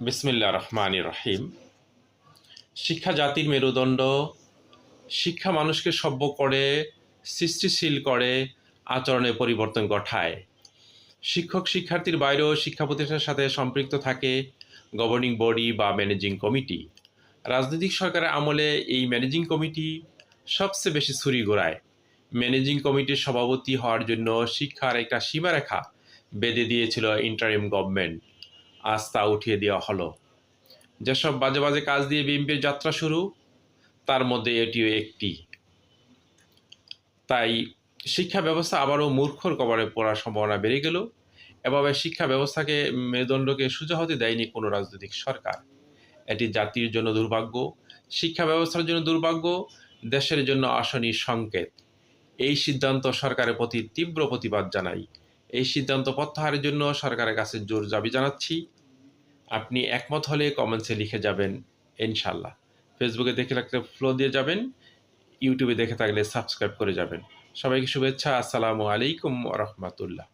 বিসমিল্লাহির রহমানির রহিম। শিক্ষা জাতির মেরুদণ্ড। শিক্ষা মানুষকে সভ্য করে, সৃষ্টিশীল করে, আচরণে পরিবর্তন ঘটায়। শিক্ষক শিক্ষার্থীর বাইরেও শিক্ষা প্রতিষ্ঠানের সাথে সম্পৃক্ত থাকে গভর্নিং বডি বা ম্যানেজিং কমিটি। রাজনৈতিক সরকারের আমলে এই ম্যানেজিং কমিটি সবচেয়ে বেশি ছুরি ঘোরায়। ম্যানেজিং কমিটির সভাপতি হওয়ার জন্য শিক্ষার একটা সীমারেখা বেঁধে দিয়েছিল ইন্টারিম গভর্নমেন্ট। আজ তা উঠিয়ে দেওয়া হলো। যেসব বাজে বাজে কাজ দিয়ে বিএনপির যাত্রা শুরু, তার মধ্যে এটিও একটি। তাই শিক্ষা ব্যবস্থা আবারও মূর্খর কবলে পড়ার সম্ভাবনা বেড়ে গেল। এভাবে শিক্ষা ব্যবস্থাকে মেরুদণ্ডকে সোজা হতে দেয়নি কোনো রাজনৈতিক সরকার। এটি জাতির জন্য দুর্ভাগ্য, শিক্ষা ব্যবস্থার জন্য দুর্ভাগ্য, দেশের জন্য অশনির সংকেত। এই সিদ্ধান্ত সরকারের প্রতি তীব্র প্রতিবাদ জানাই। এই সিদ্ধান্ত প্রত্যাহারের জন্য সরকারের কাছে জোর দাবি জানাচ্ছি। আপনি একমত হলে কমেন্টসে লিখে যাবেন ইনশাল্লাহ। ফেসবুকে দেখে থাকলে ফলো দিয়ে যাবেন, ইউটিউবে দেখে থাকলে সাবস্ক্রাইব করে যাবেন। সবাইকে শুভেচ্ছা। আসসালামু আলাইকুম ওয়া রাহমাতুল্লাহ।